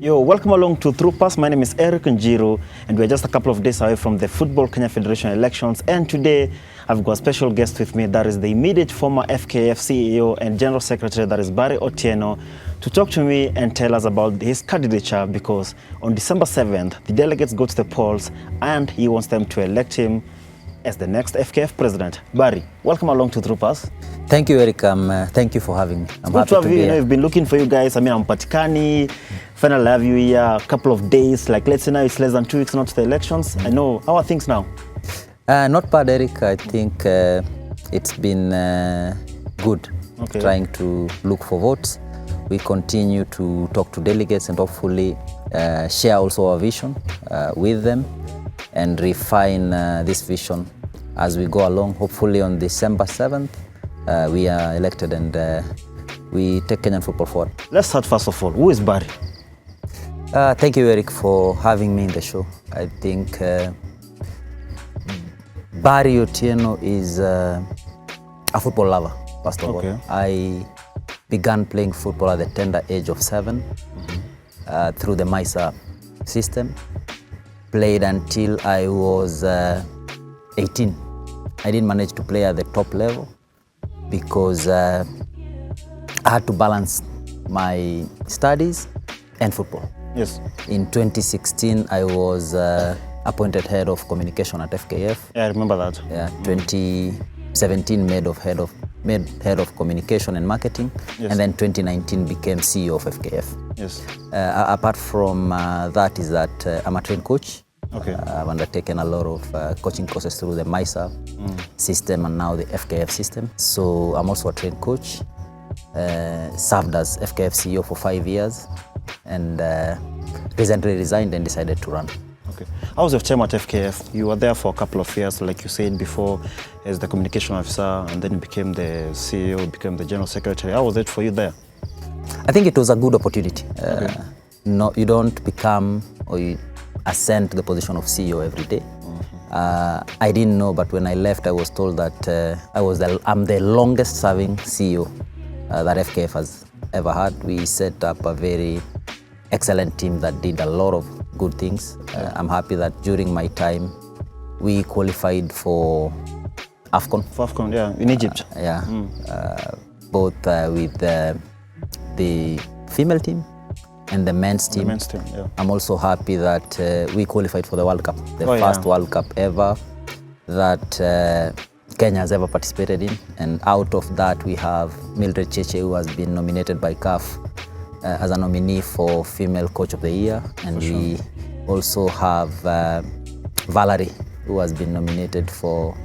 Yo, welcome along to Through Pass. My name is Eric Njiru, and we're just a couple of days away from the Football Kenya Federation elections. And today, I've got a special guest with me. That is the immediate former FKF CEO and General Secretary, that is Barry Otieno, to talk to me and tell us about his candidature, because on December 7th, the delegates go to the polls, and he wants them to elect him as the next FKF president. Barry, welcome along to Through Pass. Thank you, Eric. Thank you for having me. I'm good to have you. You know, we've been looking for you guys. I mean, I'm Patikani. Finally, have you here a couple of days. Like, let's say now it's less than 2 weeks now to the elections. I know. How are things now? Not bad, Eric. I think it's been good. Okay. Trying to look for votes. We continue to talk to delegates and hopefully share also our vision with them and refine this vision as we go along. Hopefully on December 7th, we are elected and we take Kenyan football forward. Let's start first of all. Who is Barry? Thank you, Eric, for having me in the show. I think Barry Otieno is a football lover, first of all. I began playing football at the tender age of 7 through the MISA system. Played until I was 18. I didn't manage to play at the top level because I had to balance my studies and football. Yes. In 2016, I was appointed head of communication at FKF. Yeah, I remember that. Yeah, 2017 made head of communication and marketing, yes. And then 2019 became CEO of FKF. Yes. Apart from that is that I'm a trained coach. Okay. I've undertaken a lot of coaching courses through the MISA system and now the FKF system. So I'm also a trained coach. Served as FKF CEO for 5 years and recently resigned and decided to run. Okay. How was your time at FKF? You were there for a couple of years, like you said before, as the communication officer, and then you became the CEO, became the General Secretary. How was it for you there? I think it was a good opportunity. Okay. No, you don't become or you ascend to the position of CEO every day. I didn't know, but when I left, I was told that I'm the longest serving CEO that FKF has ever had. We set up a very excellent team that did a lot of good things. I'm happy that during my time, we qualified for AFCON. For AFCON, yeah, in Egypt. Both with the female team and the men's team. The men's team, yeah. I'm also happy that we qualified for the World Cup, the first World Cup ever that Kenya has ever participated in. And out of that, we have Mildred Cheche, who has been nominated by CAF as a nominee for Female Coach of the Year. And we also have Valerie, who has been nominated for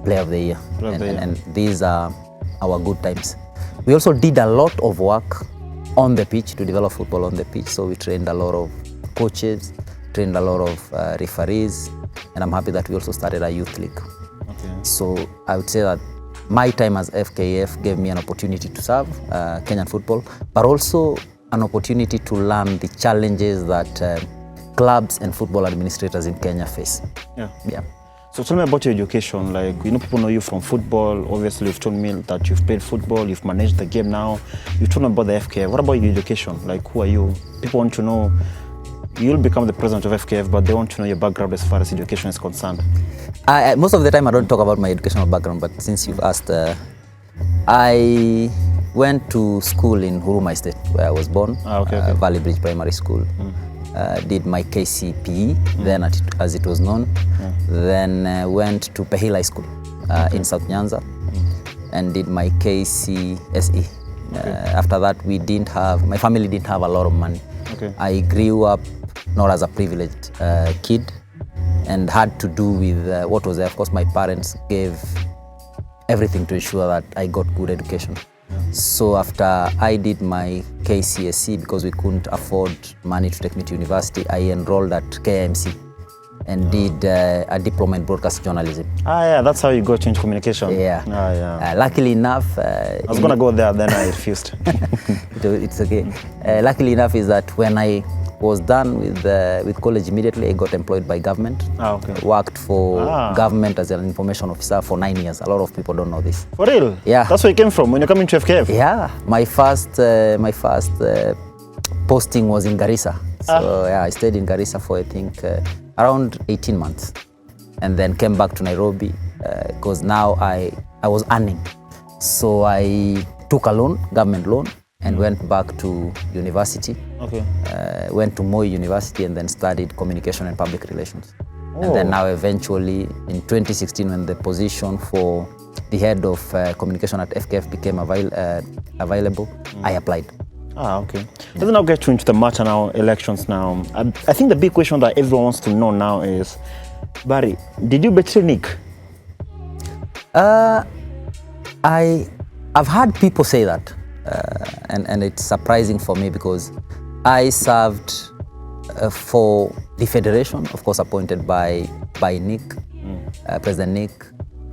Player of the Year. And these are our good times. We also did a lot of work on the pitch to develop football on the pitch. So we trained a lot of coaches, trained a lot of referees, and I'm happy that we also started a youth league. Okay. So I would say that my time as FKF gave me an opportunity to serve Kenyan football, but also an opportunity to learn the challenges that clubs and football administrators in Kenya face. Yeah. So tell me about your education. Like, you know, people know you from football. Obviously, you've told me that you've played football, you've managed the game now. You told me about the FKF. What about your education? Like, who are you? People want to know. You'll become the president of FKF, but they want to know your background as far as education is concerned. Most of the time, I don't talk about my educational background, but since you've asked, I went to school in Huruma State, where I was born, Valley Bridge Primary School. Did my KCPE, then as it was known. Then went to Pehil High School in South Nyanza and did my KCSE. After that, my family didn't have a lot of money. I grew up not as a privileged kid and had to do with what was there. Of course, my parents gave everything to ensure that I got good education. So after I did my KCSE, because we couldn't afford money to take me to university, I enrolled at KIMC and did a diploma in broadcast journalism. Yeah, that's how you got into communication. Yeah. Luckily enough, I was gonna go there, then I refused. It's okay. Luckily enough is that when I was done with college, immediately I got employed by government. Worked for government as an information officer for 9 years. A lot of people don't know this. For real? Yeah. That's where you came from when you came into FKF? Yeah. My first posting was in Garissa. So yeah, I stayed in Garissa for I think around 18 months, and then came back to Nairobi because now I was earning. So I took a loan, government loan, and went back to university. Okay. Went to Moi University and then studied communication and public relations. And then now eventually in 2016, when the position for the head of communication at FKF became available, I applied. Okay. Let's now get into the matter now, elections now. I think the big question that everyone wants to know now is, Barry, did you betray Nick? I've heard people say that, and it's surprising for me because I served for the federation, of course appointed by Nick, President Nick,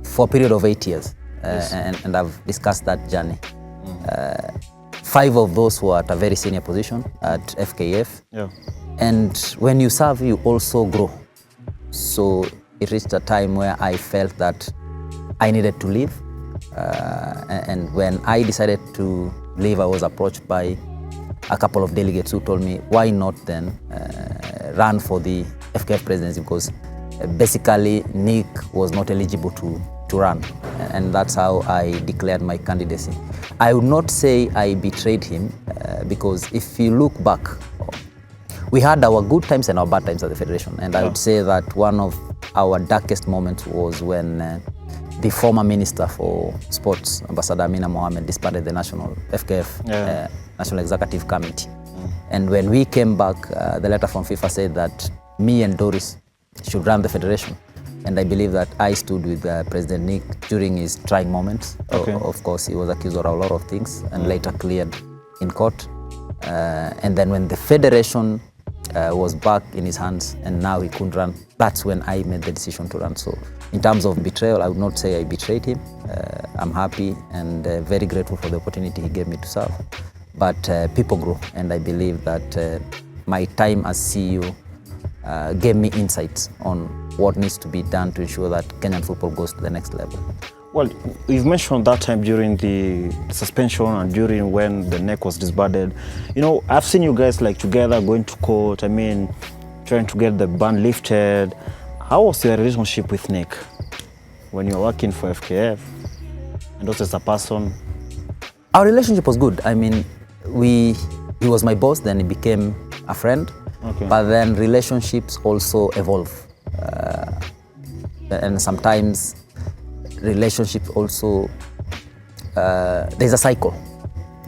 for a period of 8 years, yes. and I've discussed that journey. 5 of those were at a very senior position at FKF, yeah. And when you serve, you also grow. So it reached a time where I felt that I needed to leave, and when I decided to leave, I was approached by a couple of delegates who told me, why not then run for the FKF presidency, because basically Nick was not eligible to run, and that's how I declared my candidacy. I would not say I betrayed him, because if you look back, we had our good times and our bad times at the federation, and I would say that one of our darkest moments was when the former Minister for Sports, Ambassador Amina Mohamed, disbanded the national FKF National Executive Committee. And when we came back, the letter from FIFA said that me and Doris should run the federation. And I believe that I stood with President Nick during his trying moments. Okay. Of course, he was accused of a lot of things and later cleared in court. And then when the federation was back in his hands and now he couldn't run, that's when I made the decision to run. So in terms of betrayal, I would not say I betrayed him. I'm happy and very grateful for the opportunity he gave me to serve. But people grow, and I believe that my time as CEO gave me insights on what needs to be done to ensure that Kenyan football goes to the next level. Well, you've mentioned that time during the suspension and during when the neck was disbanded. You know, I've seen you guys like together going to court, I mean, trying to get the ban lifted. How was your relationship with Nick when you were working for FKF and also as a person? Our relationship was good. I mean, he was my boss, then he became a friend. Okay. But then relationships also evolve. And sometimes relationships also, there's a cycle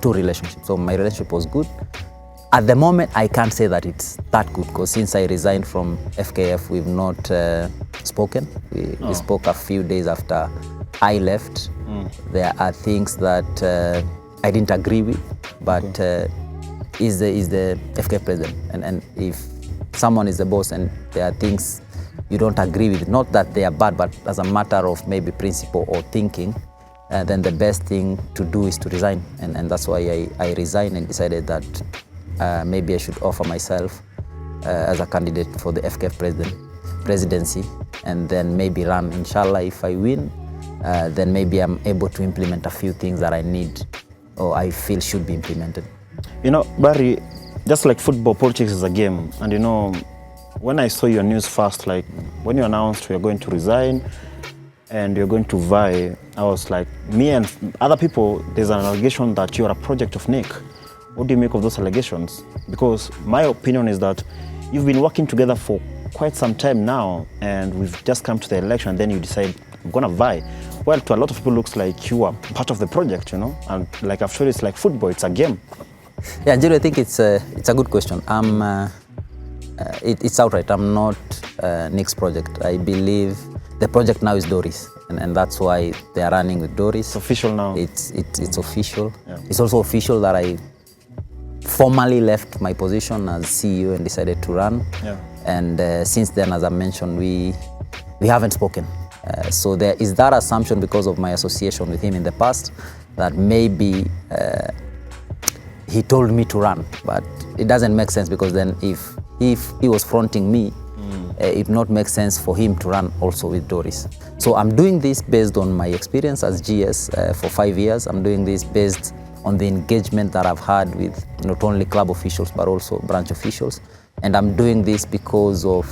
to relationships. So my relationship was good. At the moment, I can't say that it's that good, because since I resigned from FKF, we've not spoken. We spoke a few days after I left. There are things that I didn't agree with, but is the FKF president. And if someone is the boss and there are things you don't agree with, not that they are bad, but as a matter of maybe principle or thinking, then the best thing to do is to resign. And that's why I resigned and decided that maybe I should offer myself as a candidate for the FKF presidency, and then maybe run. Inshallah, if I win, then maybe I'm able to implement a few things that I need or I feel should be implemented. You know, Barry, just like football, politics is a game. And you know, when I saw your news first, like when you announced you're going to resign and you're going to vie, I was like, me and other people, there's an allegation that you're a project of Nick. What do you make of those allegations? Because my opinion is that you've been working together for quite some time now, and we've just come to the election, and then you decide, I'm gonna vie. Well, to a lot of people, it looks like you are part of the project, you know? And like I've told you, it's like football, it's a game. Yeah, Jiro, I think it's a good question. It's outright, I'm not Nick's project. I believe the project now is Doris, and that's why they are running with Doris. It's official now. It's official. Yeah. It's also official that I formally left my position as CEO and decided to run. Yeah. And since then, as I mentioned, we haven't spoken. So there is that assumption because of my association with him in the past that maybe he told me to run, but it doesn't make sense, because then if he was fronting me, it not make sense for him to run also with Doris. So I'm doing this based on my experience as GS for 5 years. I'm doing this based on the engagement that I've had with not only club officials but also branch officials. And I'm doing this because of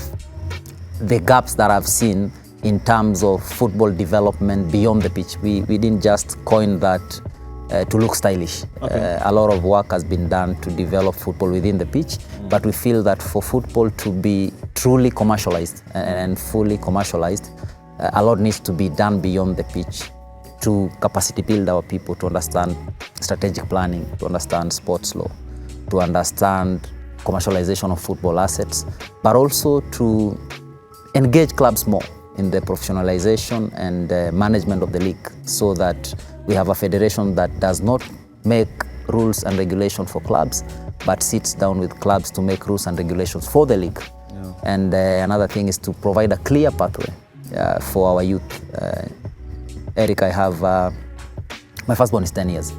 the gaps that I've seen in terms of football development beyond the pitch. We didn't just coin that to look stylish. A lot of work has been done to develop football within the pitch, but we feel that for football to be truly commercialized and fully commercialized, a lot needs to be done beyond the pitch to capacity build our people to understand strategic planning, to understand sports law, to understand commercialization of football assets, but also to engage clubs more in the professionalization and management of the league, so that we have a federation that does not make rules and regulations for clubs, but sits down with clubs to make rules and regulations for the league. Yeah. And another thing is to provide a clear pathway for our youth. Eric, I have, my firstborn is 10 years,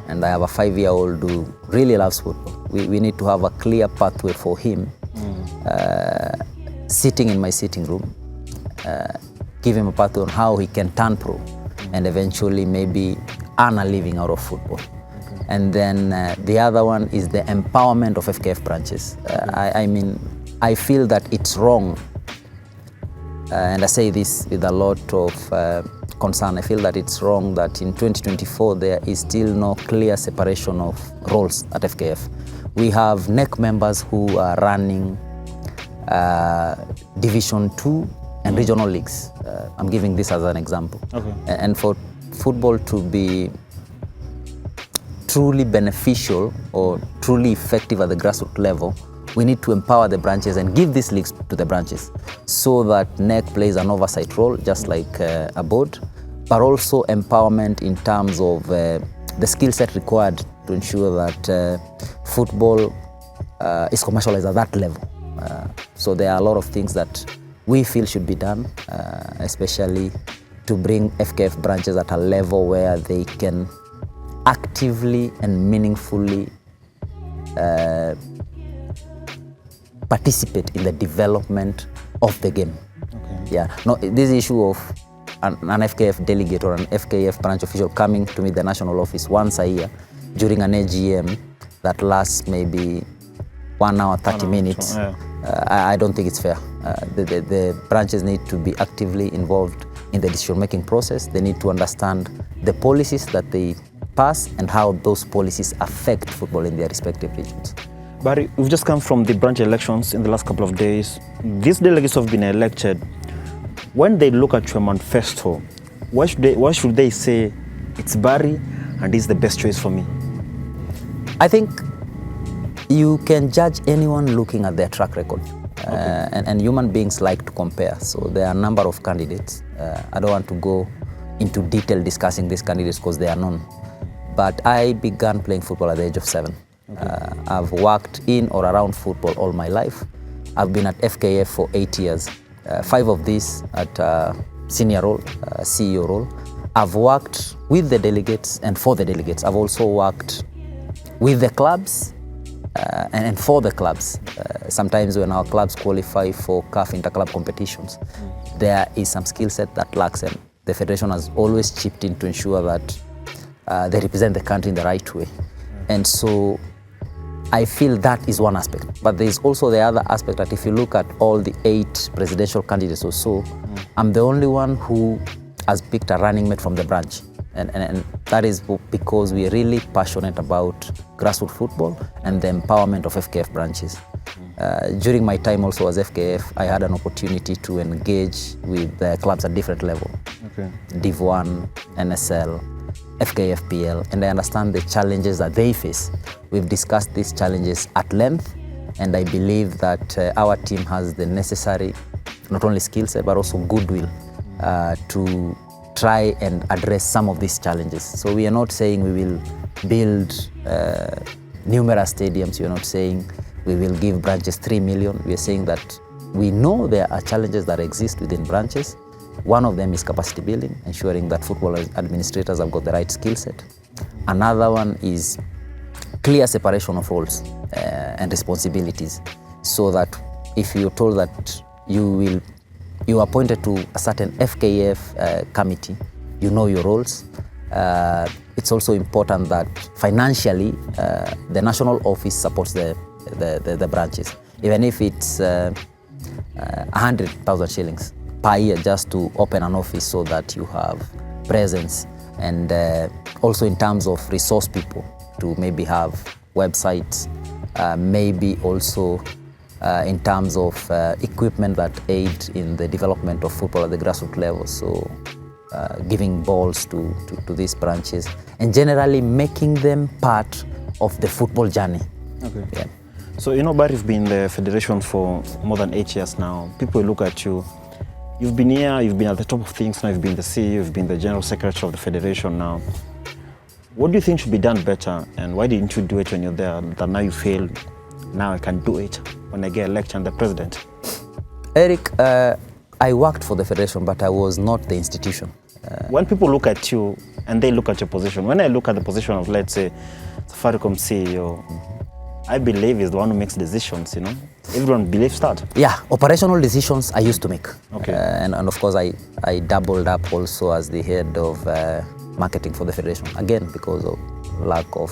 and I have a 5-year-old who really loves football. We need to have a clear pathway for him, sitting in my sitting room, give him a pathway on how he can turn pro and eventually maybe earn a living out of football. And then the other one is the empowerment of FKF branches. I mean, I feel that it's wrong, and I say this with a lot of concern. I feel that it's wrong that in 2024 there is still no clear separation of roles at FKF. We have NEC members who are running Division 2 and regional leagues. I'm giving this as an example. And for football to be truly beneficial or truly effective at the grassroots level, we need to empower the branches and give these leagues to the branches, so that NEC plays an oversight role, just like a board, but also empowerment in terms of the skill set required to ensure that football is commercialized at that level. So there are a lot of things that we feel should be done, especially to bring FKF branches at a level where they can actively and meaningfully participate in the development of the game. Yeah. No, this issue of an FKF delegate or an FKF branch official coming to meet the national office once a year during an AGM that lasts maybe 1 hour, 30 minutes, I don't think it's fair. The branches need to be actively involved in the decision-making process. They need to understand the policies that they pass and how those policies affect football in their respective regions. Barry, we've just come from the branch elections in the last couple of days. These delegates have been elected. When they look at your manifesto, why should they say it's Barry and he's the best choice for me? I think you can judge anyone looking at their track record. And human beings like to compare. So there are a number of candidates. I don't want to go into detail discussing these candidates because they are known. But I began playing football at the age of 7. I've worked in or around football all my life. I've been at FKF for 8 years. 5 of these at senior role, CEO role. I've worked with the delegates and for the delegates. I've also worked with the clubs and for the clubs. Sometimes when our clubs qualify for CAF interclub competitions, there is some skill set that lacks, and the federation has always chipped in to ensure that they represent the country in the right way. And so I feel that is one aspect. But there's also the other aspect that if you look at all the 8 presidential candidates or so, I'm the only one who has picked a running mate from the branch. And that is because we're really passionate about grassroots football and the empowerment of FKF branches. During my time also as FKF, I had an opportunity to engage with clubs at different levels. Div 1, NSL, FKF PL, and I understand the challenges that they face. We've discussed these challenges at length, and I believe that our team has the necessary, not only skill set, but also goodwill to try and address some of these challenges. So we are not saying we will build numerous stadiums. We are not saying we will give branches 3 million. We are saying that we know there are challenges that exist within branches. One of them is capacity building, ensuring that football administrators have got the right skill set. Another one is clear separation of roles and responsibilities, so that if you're told that you are appointed to a certain FKF committee, you know your roles. It's also important that financially the national office supports the branches, even if it's 100,000 shillings per year just to open an office so that you have presence, and also in terms of resource people to maybe have websites, maybe also in terms of equipment that aid in the development of football at the grassroots level. So giving balls to these branches and generally making them part of the football journey. Okay. Yeah. So, you know, Barry, you've been in the federation for more than 8 years now. People look at you. You've been here, you've been at the top of things now, you've been the CEO, you've been the general secretary of the federation now. What do you think should be done better, and why didn't you do it when you're there? That now you fail, now I can do it when I get elected the president. Eric, I worked for the federation, but I was not the institution. When people look at you and they look at your position, when I look at the position of, let's say, Safaricom CEO, I believe is the one who makes decisions, you know. Everyone believes that. Yeah, operational decisions I used to make. Okay. And of course, I doubled up also as the head of marketing for the federation, again, because of lack of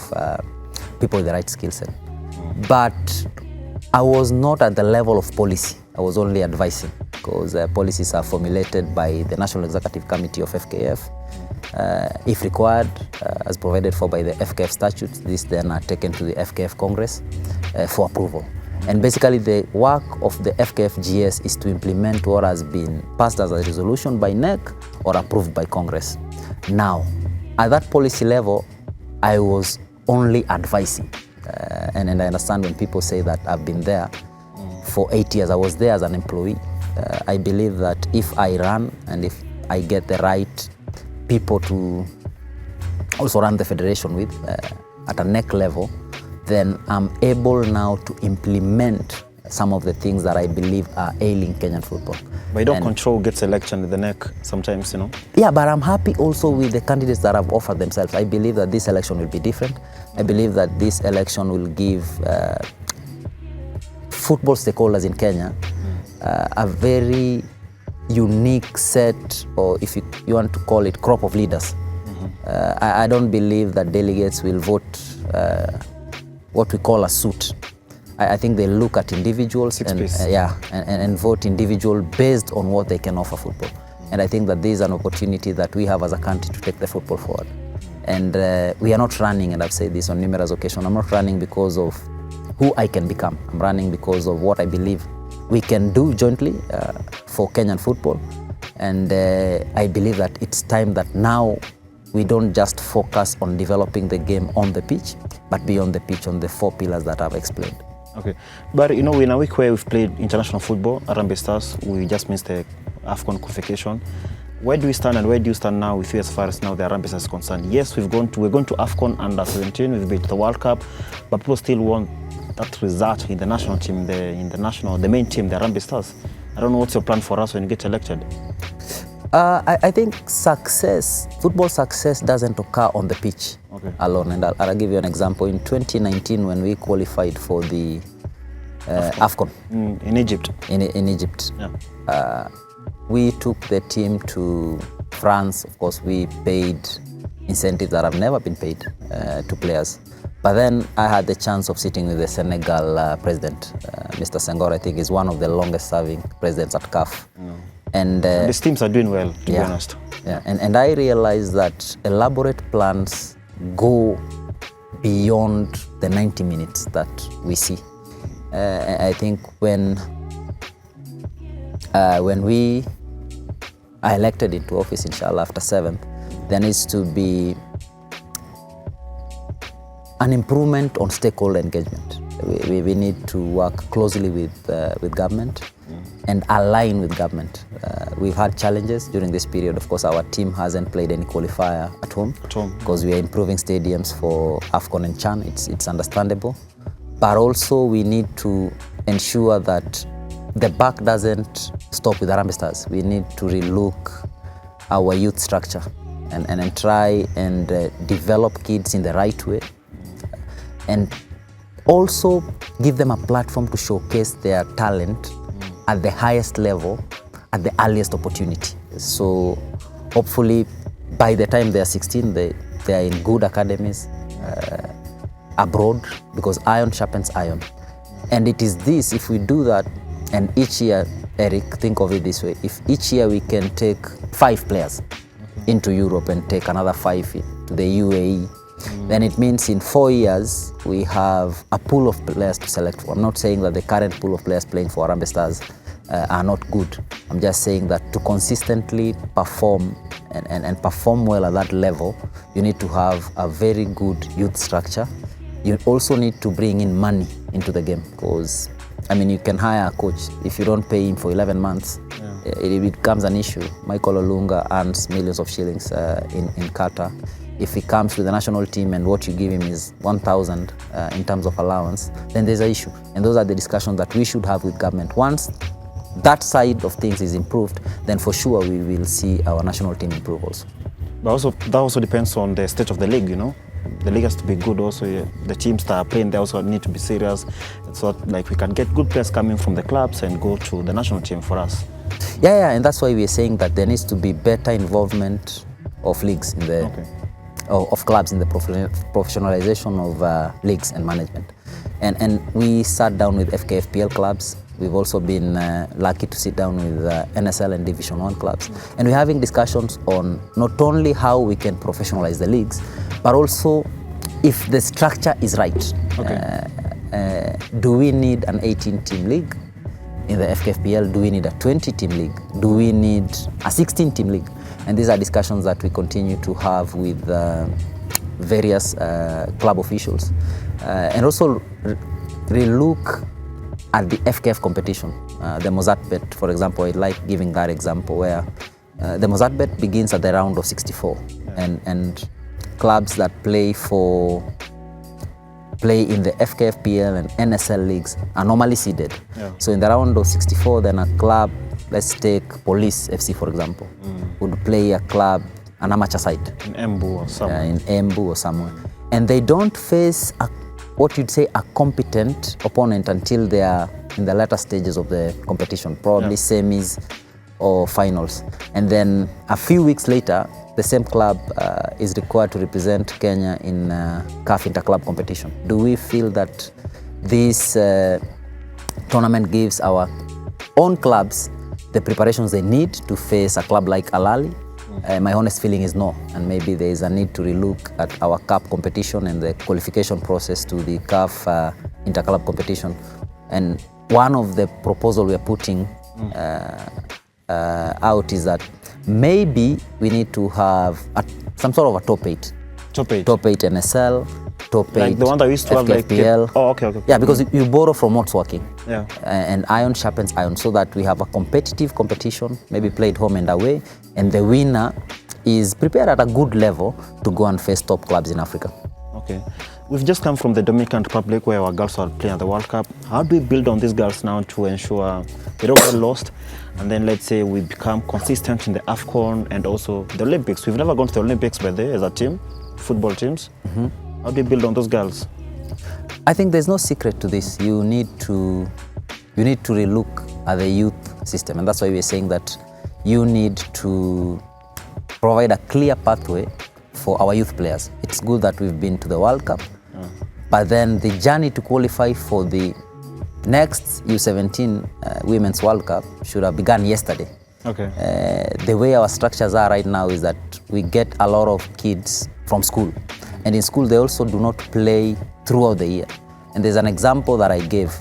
people with the right skill set. But I was not at the level of policy. I was only advising, because policies are formulated by the National Executive Committee of FKF. If required, as provided for by the FKF statutes, these then are taken to the FKF Congress for approval. And basically the work of the FKF GS is to implement what has been passed as a resolution by NEC or approved by Congress. Now, at that policy level, I was only advising. And I understand when people say that I've been there for 8 years, I was there as an employee. I believe that if I run and if I get the right people to also run the federation with at a NEC level, then I'm able now to implement some of the things that I believe are ailing Kenyan football. But you don't control gets election in the NEC sometimes, you know? Yeah, but I'm happy also with the candidates that have offered themselves. I believe that this election will be different. I believe that this election will give football stakeholders in Kenya a very unique set, or if you want to call it, crop of leaders. I don't believe that delegates will vote what we call a suit. I think they look at individuals and vote individual based on what they can offer football. And I think that this is an opportunity that we have as a country to take the football forward. And we are not running, and I've said this on numerous occasions, I'm not running because of who I can become. I'm running because of what I believe we can do jointly for Kenyan football. And I believe that it's time that now we don't just focus on developing the game on the pitch, but beyond the pitch on the 4 pillars that I've explained. Okay, but you know, in a week where we've played international football, Harambee Stars, we just missed the AFCON qualification. Where do we stand, and where do you stand now with you as far as now the Harambee Stars is concerned? Yes, we're going to AFCON under 17, we've been to the World Cup, but people still want that result in the national team, the main team, the Harambee Stars. I don't know what's your plan for us when you get elected. I think football success doesn't occur on the pitch alone. And I'll give you an example. In 2019, when we qualified for the AFCON in Egypt. In Egypt, yeah. We took the team to France. Of course, we paid incentives that have never been paid to players. But then I had the chance of sitting with the Senegal president, Mr. Senghor. I think is one of the longest serving presidents at CAF. And these teams are doing well, to be honest. Yeah, and I realized that elaborate plans go beyond the 90 minutes that we see. I think when we are elected into office, inshallah, after 7th, there needs to be an improvement on stakeholder engagement. We need to work closely with government and align with government. We've had challenges during this period. Of course, our team hasn't played any qualifier at home because we are improving stadiums for AFCON and CHAN. It's understandable. But also we need to ensure that the buck doesn't stop with Harambee Stars. We need to relook our youth structure and try and develop kids in the right way, and also give them a platform to showcase their talent at the highest level, at the earliest opportunity. So hopefully by the time they are 16, they are in good academies abroad, because iron sharpens iron. And it is this, if we do that, and each year, Eric, think of it this way, if each year we can take 5 players into Europe and take another 5 to the UAE, then it means in 4 years we have a pool of players to select from. I'm not saying that the current pool of players playing for Harambee Stars are not good. I'm just saying that to consistently perform and perform well at that level, you need to have a very good youth structure. You also need to bring in money into the game, because I mean, you can hire a coach. If you don't pay him for 11 months, it becomes an issue. Michael Olunga earns millions of shillings in Qatar. If he comes to the national team and what you give him is 1,000 in terms of allowance, then there's an issue. And those are the discussions that we should have with government. Once that side of things is improved, then for sure we will see our national team improve also. But that also depends on the state of the league, you know. The league has to be good also. Yeah. The teams that are playing, they also need to be serious. So like we can get good players coming from the clubs and go to the national team for us. Yeah, and that's why we're saying that there needs to be better involvement of leagues in the of clubs in the professionalization of leagues and management. And we sat down with FKFPL clubs. We've also been lucky to sit down with NSL and Division 1 clubs. And we're having discussions on not only how we can professionalize the leagues, but also if the structure is right. Do we need an 18-team league in the FKFPL? Do we need a 20-team league? Do we need a 16-team league? And these are discussions that we continue to have with various club officials. And also relook at the FKF competition. The Mozart bet, for example, I like giving that example where the Mozart bet begins at the round of 64. And clubs that play in the FKFPL and NSL leagues are normally seeded. So in the round of 64, then a club, let's take Police FC for example, would play an amateur side. In Embu or somewhere. In Embu or somewhere. And they don't face what you'd say a competent opponent until they are in the latter stages of the competition, probably semis or finals. And then a few weeks later, the same club is required to represent Kenya in CAF inter-club competition. Do we feel that this tournament gives our own clubs the preparations they need to face a club like Al Ahly? My honest feeling is no, and maybe there is a need to relook at our CAF competition and the qualification process to the CAF inter-club competition. And one of the proposals we are putting out is that maybe we need to have some sort of a top 8. Top 8 NSL, top 8 like the one that we used to have FKFPL. Like okay. Yeah, because you borrow from what's working. And iron sharpens iron, so that we have a competitive competition, maybe played home and away, and the winner is prepared at a good level to go and face top clubs in Africa. Okay. We've just come from the Dominican Republic where our girls are playing at the World Cup. How do we build on these girls now to ensure they don't get lost? And then let's say we become consistent in the AFCON and also the Olympics. We've never gone to the Olympics by there as a team, football teams. How do you build on those girls? I think there's no secret to this. You need to relook at the youth system, and that's why we're saying that you need to provide a clear pathway for our youth players. It's good that we've been to the World Cup, but then the journey to qualify for the next U17 Women's World Cup should have begun yesterday. The way our structures are right now is that we get a lot of kids from school, and in school they also do not play throughout the year. And there's an example that I gave,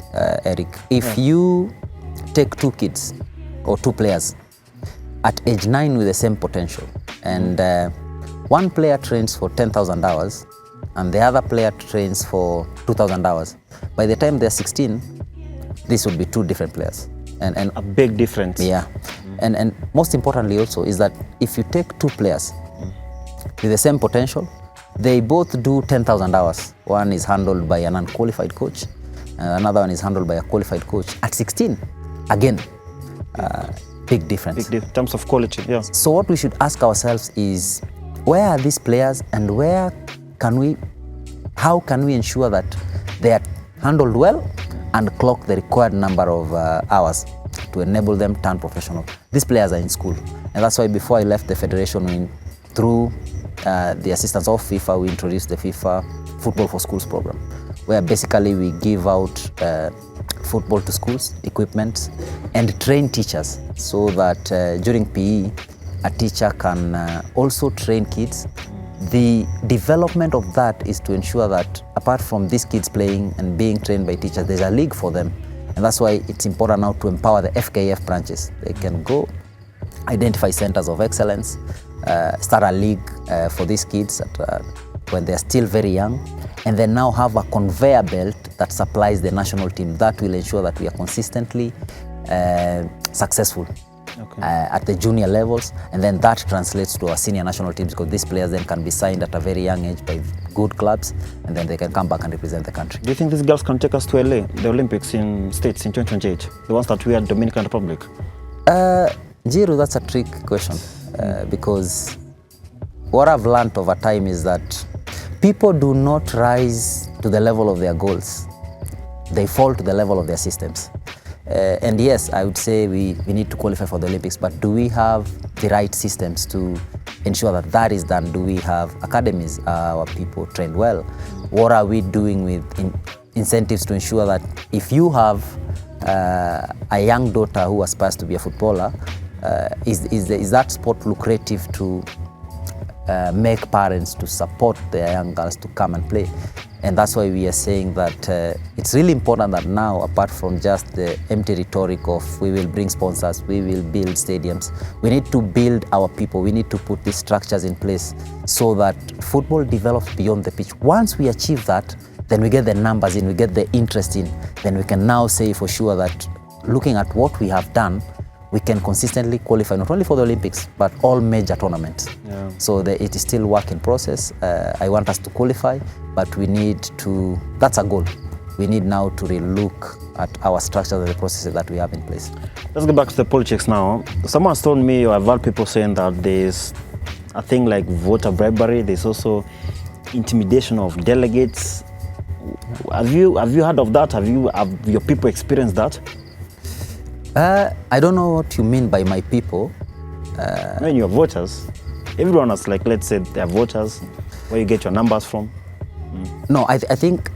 Eric. If you take 2 kids or 2 players at age 9 with the same potential, and one player trains for 10,000 hours and the other player trains for 2,000 hours, by the time they're 16, this would be 2 different players. And a big difference. Yeah. And most importantly also is that if you take 2 players with the same potential, they both do 10,000 hours. One is handled by an unqualified coach, and another one is handled by a qualified coach. At 16, again, big difference. Big in terms of quality, yeah. So what we should ask ourselves is, where are these players, and how can we ensure that they are handled well and clock the required number of hours to enable them to turn professional? These players are in school, and that's why before I left the federation, through the assistance of FIFA, we introduced the FIFA Football for Schools program, where basically we give out football to schools, equipment, and train teachers so that during PE, a teacher can also train kids. The development of that is to ensure that apart from these kids playing and being trained by teachers, there's a league for them. And that's why it's important now to empower the FKF branches. They can go identify centers of excellence, start a league for these kids when they're still very young, and then now have a conveyor belt that supplies the national team. That will ensure that we are consistently successful at the junior levels, and then that translates to our senior national teams, because these players then can be signed at a very young age by good clubs, and then they can come back and represent the country. Do you think these girls can take us to LA, the Olympics in States in 2028, the ones that we are Dominican Republic? Jiru, that's a trick question, because what I've learned over time is that people do not rise to the level of their goals. They fall to the level of their systems. And yes, I would say we need to qualify for the Olympics, but do we have the right systems to ensure that that is done? Do we have academies? Are our people trained well? What are we doing with incentives to ensure that if you have a young daughter who aspires to be a footballer, is that sport lucrative to make parents to support their young girls to come and play? And that's why we are saying that it's really important that now, apart from just the empty rhetoric of we will bring sponsors, we will build stadiums, we need to build our people. We need to put these structures in place so that football develops beyond the pitch. Once we achieve that, then we get the numbers in, we get the interest in, then we can now say for sure that looking at what we have done, we can consistently qualify not only for the Olympics, but all major tournaments. Yeah. So it is still work in process. I want us to qualify, but we need to, that's a goal. We need now to relook at our structures and the processes that we have in place. Let's go back to the politics now. Someone's told me, or I've heard people saying that there's a thing like voter bribery, there's also intimidation of delegates. Have you heard of that? Have your people experienced that? I don't know what you mean by my people. When you're voters, everyone has, like, let's say they're voters, where you get your numbers from. No, I think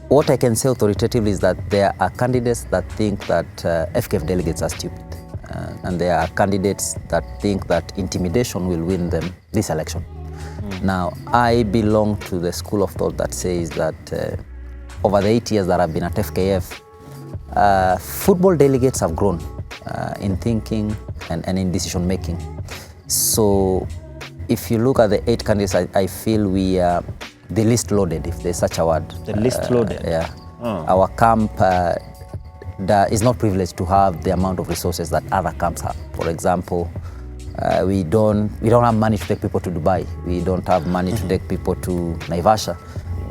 what I can say authoritatively is that there are candidates that think that FKF delegates are stupid. And there are candidates that think that intimidation will win them this election. Now, I belong to the school of thought that says that over the 8 years that I've been at FKF, football delegates have grown in thinking and in decision making. So if you look at the 8 candidates, I feel we are the least loaded, if there's such a word. The least loaded? Yeah. Oh. Our camp is not privileged to have the amount of resources that other camps have. For example, we don't have money to take people to Dubai. We don't have money to take people to Naivasha.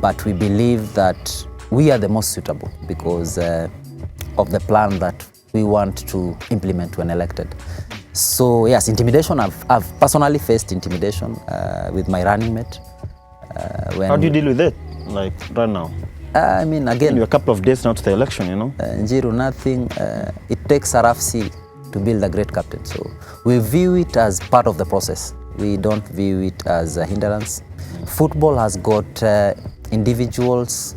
But we believe that we are the most suitable because of the plan that we want to implement when elected. So yes, intimidation, I've personally faced intimidation with my running mate. How do you deal with it, like right now? I mean, again, you're a couple of days now to the election, you know? Njiru, nothing, it takes a rough sea to build a great captain. So we view it as part of the process. We don't view it as a hindrance. Football has got individuals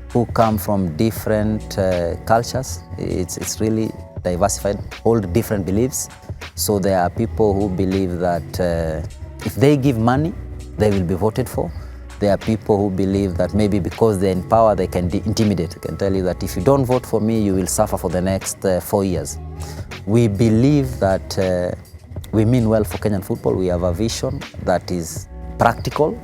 who come from different cultures. It's really diversified, hold different beliefs. So there are people who believe that if they give money, they will be voted for. There are people who believe that maybe because they're in power, they can intimidate. I can tell you that if you don't vote for me, you will suffer for the next 4 years. We believe that we mean well for Kenyan football. We have a vision that is practical,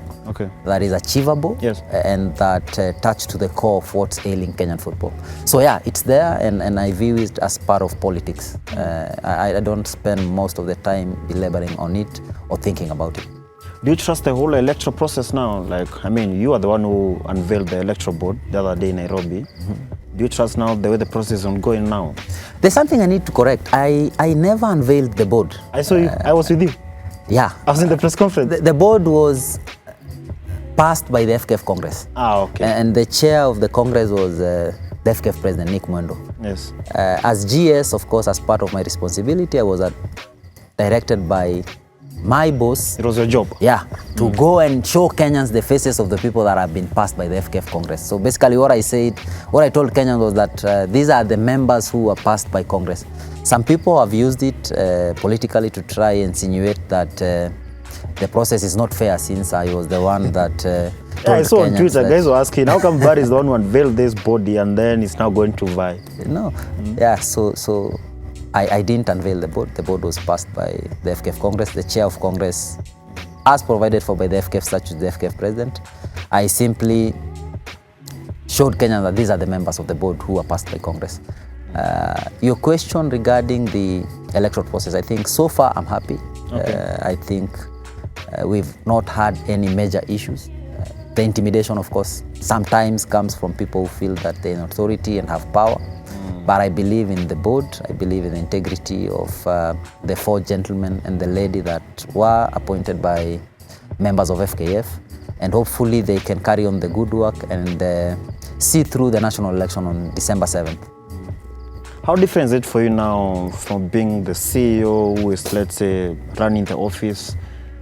that is achievable, yes, and that touch to the core of what's ailing Kenyan football. So yeah, it's there, and I view it as part of politics. I don't spend most of the time elaborating on it or thinking about it. Do you trust the whole electoral process now? Like, I mean, you are the one who unveiled the electoral board the other day in Nairobi. Do you trust now the way the process is ongoing now? There's something I need to correct. I never unveiled the board. I saw you. I was with you. Yeah. I was in the press conference. The board was passed by the FKF Congress. Ah, okay. And the chair of the Congress was the FKF President, Nick Mwendo. Yes. As GS, of course, as part of my responsibility, I was directed by my boss. It was your job? Yeah, to go and show Kenyans the faces of the people that have been passed by the FKF Congress. So basically what I told Kenyans was that these are the members who were passed by Congress. Some people have used it politically to try and insinuate that the process is not fair, since I was the one that yeah, I saw on Twitter, guys were asking, how come Barry is the one who unveiled this body and then it's now going to vie? No, yeah, so I didn't unveil the board. The board was passed by the FKF Congress, the chair of Congress, as provided for by the FKF statute, the FKF president. I simply showed Kenyans that these are the members of the board who are passed by Congress. Your question regarding the electoral process, I think so far I'm happy. Okay. I think we've not had any major issues. The intimidation, of course, sometimes comes from people who feel that they're in authority and have power. But I believe in the board, I believe in the integrity of the 4 gentlemen and the lady that were appointed by members of FKF, and hopefully they can carry on the good work and see through the national election on December 7th. How different is it for you now from being the CEO who is, let's say, running the office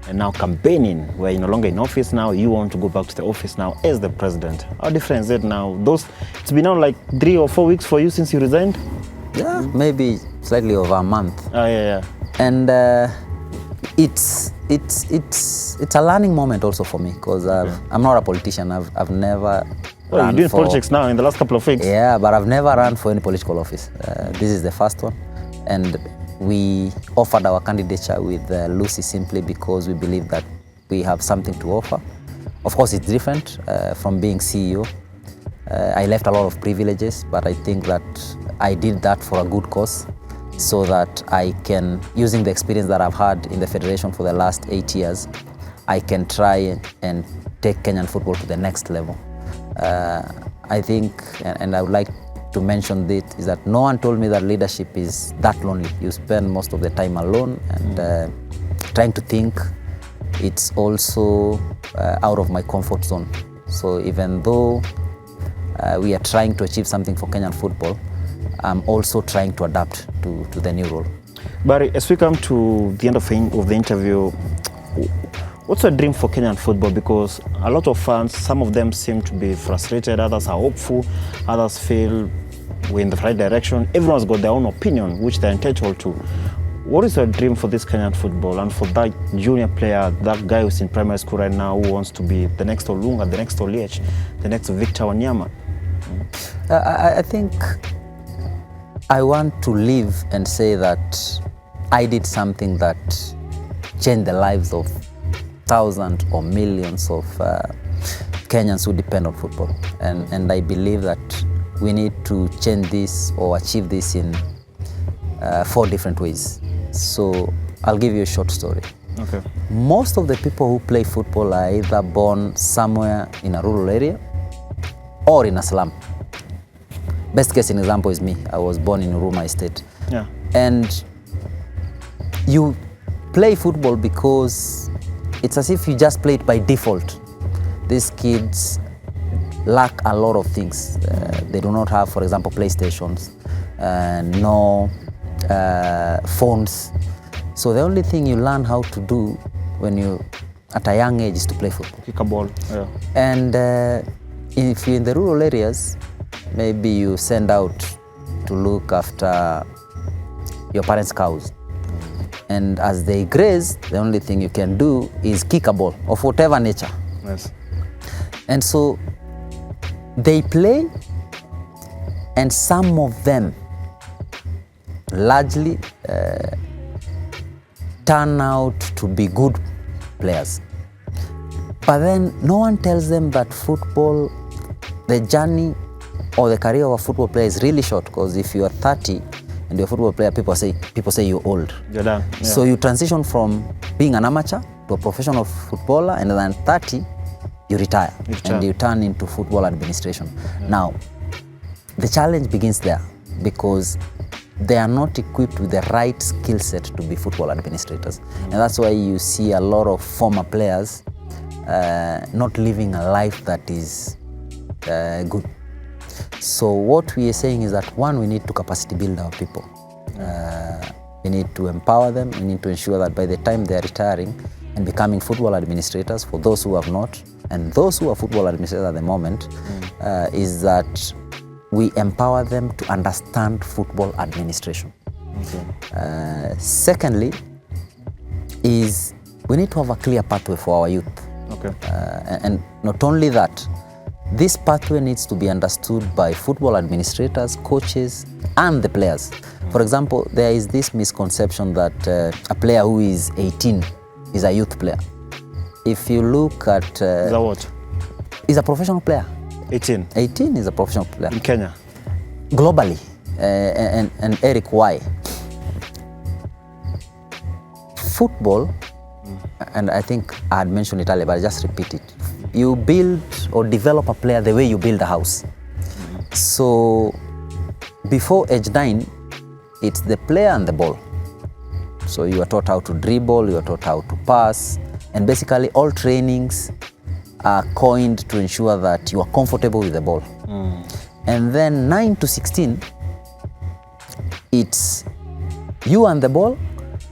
and now campaigning, where you're no longer in office now, you want to go back to the office now as the president? How different is it now? It's been now like 3 or 4 weeks for you since you resigned? Yeah, maybe slightly over a month. Oh, yeah. And it's a learning moment also for me, because I'm not a politician. I've never you're doing politics now in the last couple of weeks. Yeah, but I've never run for any political office. This is the first one. And we offered our candidature with Lucy simply because we believe that we have something to offer. Of course, it's different from being CEO. I left a lot of privileges, but I think that I did that for a good cause, so that I can, using the experience that I've had in the Federation for the last 8 years, I can try and take Kenyan football to the next level. I think, and I would like to mention this, is that no one told me that leadership is that lonely. You spend most of the time alone and trying to think. It's also out of my comfort zone. So even though we are trying to achieve something for Kenyan football, I'm also trying to adapt to the new role. Barry, as we come to the end of the interview, what's your dream for Kenyan football? Because a lot of fans, some of them seem to be frustrated, others are hopeful, others feel we're in the right direction. Everyone's got their own opinion, which they're entitled to. What is your dream for this Kenyan football and for that junior player, that guy who's in primary school right now who wants to be the next Olunga, the next Oliech, the next Victor Wanyama? I think I want to live and say that I did something that changed the lives of thousands or millions of Kenyans who depend on football. And I believe that we need to change this or achieve this in 4 different ways. So I'll give you a short story. Okay. Most of the people who play football are either born somewhere in a rural area or in a slum. Best case example is me. I was born in Huruma Estate. Yeah. And you play football because it's as if you just play it by default. These kids lack a lot of things. They do not have, for example, PlayStations, no phones. So the only thing you learn how to do when you at a young age is to play football. Kick a ball, yeah. And if you're in the rural areas, maybe you send out to look after your parents' cows. And as they graze, the only thing you can do is kick a ball of whatever nature. Yes. And so they play, and some of them largely turn out to be good players. But then no one tells them that football, the journey or the career of a football player is really short, because if you are 30 and you're a football player, people say you're old. You're done. Yeah. So you transition from being an amateur to a professional footballer, and then 30, you retire. And you turn into football administration. Yeah. Now, the challenge begins there, because they are not equipped with the right skill set to be football administrators. And that's why you see a lot of former players not living a life that is good. So what we are saying is that, one, we need to capacity build our people. We need to empower them. We need to ensure that by the time they are retiring and becoming football administrators, for those who have not, and those who are football administrators at the moment, is that we empower them to understand football administration. Okay. Secondly, is we need to have a clear pathway for our youth. Okay. And not only that, this pathway needs to be understood by football administrators, coaches, and the players. For example, there is this misconception that a player who is 18 is a youth player. If you look at... is that what? Is a professional player. 18? 18 is a professional player. In Kenya? Globally. And Eric, why? Football, and I think I had mentioned it earlier, but I just repeat it. You build or develop a player the way you build a house. So before age 9, it's the player and the ball. So you are taught how to dribble, you are taught how to pass, and basically all trainings are coined to ensure that you are comfortable with the ball. And then 9 to 16, it's you and the ball,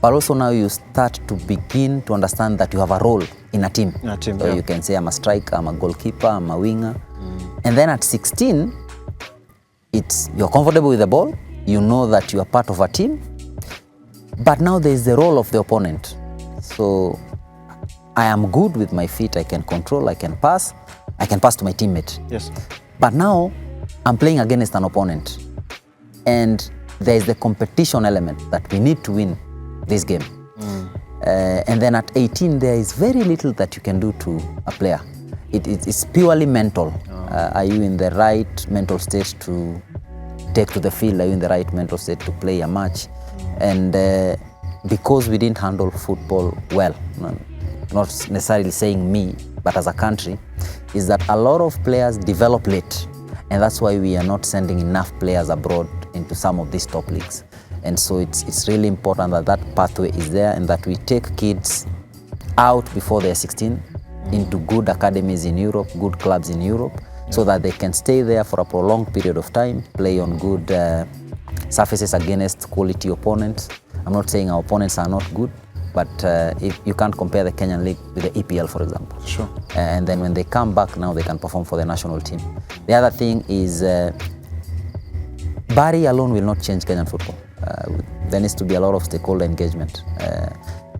but also now you start to begin to understand that you have a role in a team. So you can say, I'm a striker, I'm a goalkeeper, I'm a winger. And then at 16, it's you're comfortable with the ball, you know that you are part of a team, but now there is the role of the opponent. So I am good with my feet, I can control, I can pass to my teammate. Yes. But now I'm playing against an opponent, and there is the competition element that we need to win this game. And then at 18, there is very little that you can do to a player. It's purely mental. Are you in the right mental state to take to the field? Are you in the right mental state to play a match? And because we didn't handle football well, not necessarily saying me, but as a country, is that a lot of players develop late. And that's why we are not sending enough players abroad into some of these top leagues. And so it's really important that that pathway is there, and that we take kids out before they're 16 into good academies in Europe, good clubs in Europe, so that they can stay there for a prolonged period of time, play on good surfaces against quality opponents. I'm not saying our opponents are not good, but if you can't compare the Kenyan League with the EPL, for example. Sure. And then when they come back, now they can perform for the national team. The other thing is Bari alone will not change Kenyan football. There needs to be a lot of stakeholder engagement.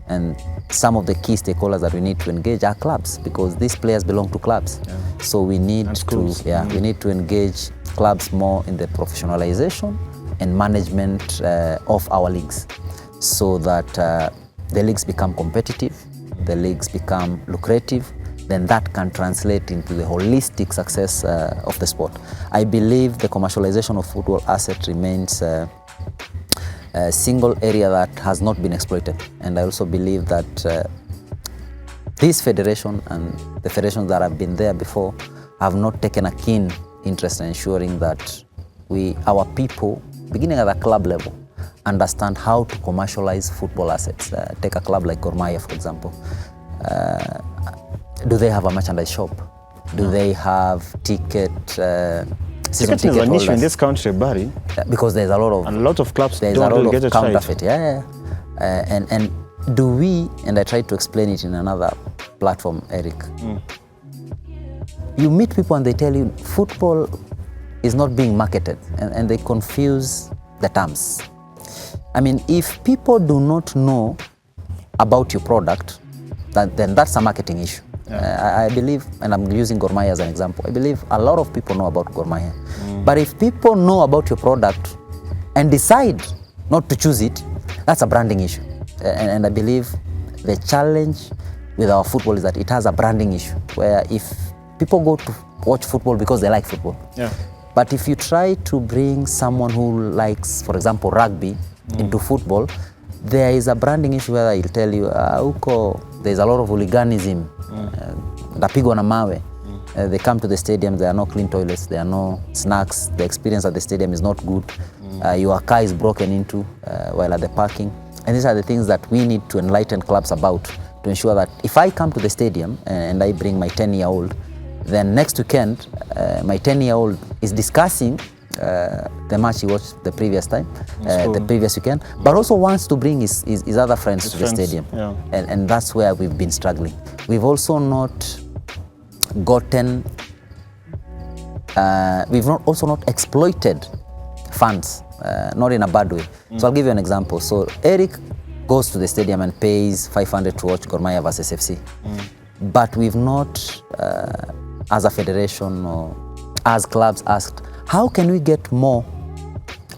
And some of the key stakeholders that we need to engage are clubs, because these players belong to clubs. Yeah. So we need we need to engage clubs more in the professionalization and management of our leagues, so that the leagues become competitive, the leagues become lucrative, then that can translate into the holistic success of the sport. I believe the commercialization of football asset remains a single area that has not been exploited. And I also believe that this federation and the federations that have been there before have not taken a keen interest in ensuring that our people, beginning at the club level, understand how to commercialize football assets. Take a club like Gor Mahia, for example. Do they have a merchandise shop? Do they have season ticket is an holders? issue in this country, Barry. Because there's a lot of clubs there's don't a lot really of get it counterfeit. right. And do we? And I tried to explain it in another platform, Eric. You meet people and they tell you football is not being marketed, and they confuse the terms. I mean, if people do not know about your product, then that's a marketing issue. I believe, and I'm using Gor Mahia as an example, I believe a lot of people know about Gor Mahia. But if people know about your product and decide not to choose it, that's a branding issue. And I believe the challenge with our football is that it has a branding issue, where if people go to watch football because they like football. But if you try to bring someone who likes, for example, rugby into football, there is a branding issue where he'll tell you, there's a lot of hooliganism, napigwa na mawe. They come to the stadium, there are no clean toilets, there are no snacks, the experience at the stadium is not good, your car is broken into while at the parking. And these are the things that we need to enlighten clubs about, to ensure that if I come to the stadium and I bring my 10-year-old, then next weekend, my 10-year-old is discussing the match he watched the previous time, the previous weekend, but also wants to bring his other friends to the stadium. Yeah. And that's where we've been struggling. We've also not gotten, we've also not exploited fans, not in a bad way. So I'll give you an example. So Eric goes to the stadium and pays 500 to watch Gor Mahia versus FC. But we've not, as a federation or as clubs, asked, how can we get more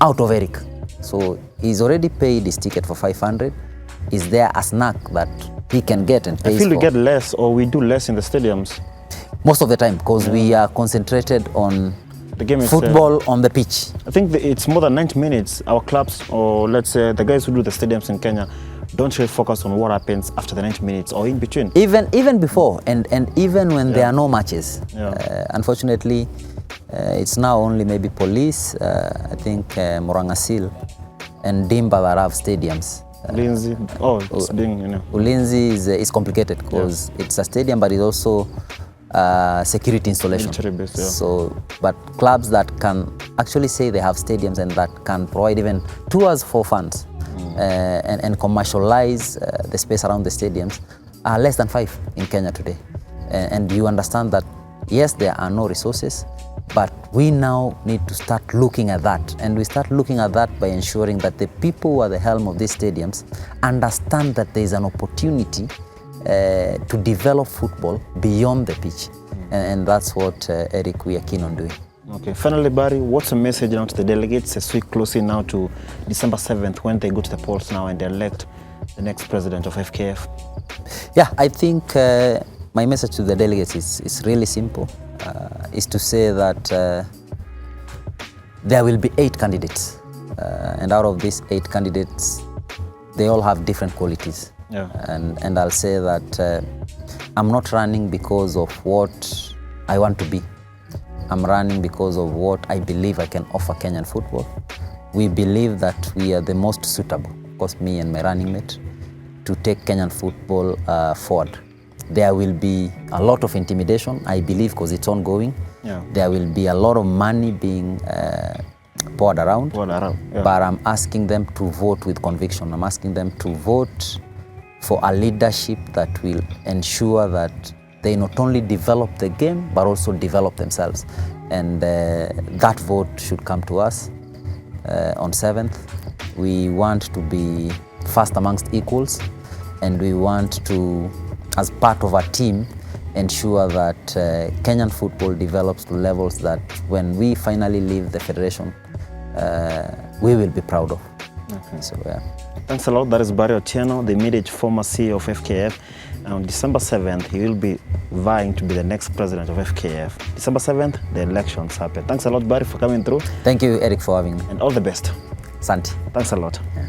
out of Eric? So he's already paid his ticket for 500. Is there a snack that he can get and pays for? I feel we get less, or we do less in the stadiums. Most of the time, because we are concentrated on the game football on the pitch. I think it's more than 90 minutes. Our clubs, or let's say the guys who do the stadiums in Kenya, don't really focus on what happens after the 90 minutes or in between. Even before, and even when there are no matches. Unfortunately, it's now only maybe Police, I think Morangasil, and Dimba that have stadiums. Ulinzi, it's being, you know. Ulinzi is complicated because it's a stadium, but it's also security installation. Based, So, but clubs that can actually say they have stadiums and that can provide even tours for fans and commercialize the space around the stadiums are less than 5 in Kenya today. And you understand that, yes, there are no resources, but we now need to start looking at that. And we start looking at that by ensuring that the people who are the helm of these stadiums understand that there is an opportunity to develop football beyond the pitch. And that's what, Eric, we are keen on doing. Okay, finally, Barry, what's the message now to the delegates as we close in now to December 7th when they go to the polls now and they elect the next president of FKF? Yeah, I think my message to the delegates is really simple. Is to say that there will be 8 candidates. And out of these 8 candidates, they all have different qualities. Yeah. And I'll say that I'm not running because of what I want to be. I'm running because of what I believe I can offer Kenyan football. We believe that we are the most suitable, of course me and my running mate, to take Kenyan football forward. There will be a lot of intimidation, I believe, because it's ongoing. Yeah. There will be a lot of money being poured around. Yeah. But I'm asking them to vote with conviction. I'm asking them to vote for a leadership that will ensure that they not only develop the game, but also develop themselves. And that vote should come to us on 7th. We want to be first amongst equals, and we want to, as part of our team, ensure that Kenyan football develops to levels that when we finally leave the federation, we will be proud of. Okay. So, yeah. Thanks a lot. That is Barry Otieno, the immediate former CEO of FKF. And on December 7th, he will be vying to be the next president of FKF. December 7th, the elections happen. Thanks a lot, Barry, for coming through. Thank you, Eric, for having me. And all the best. Santi. Thanks a lot. Yeah.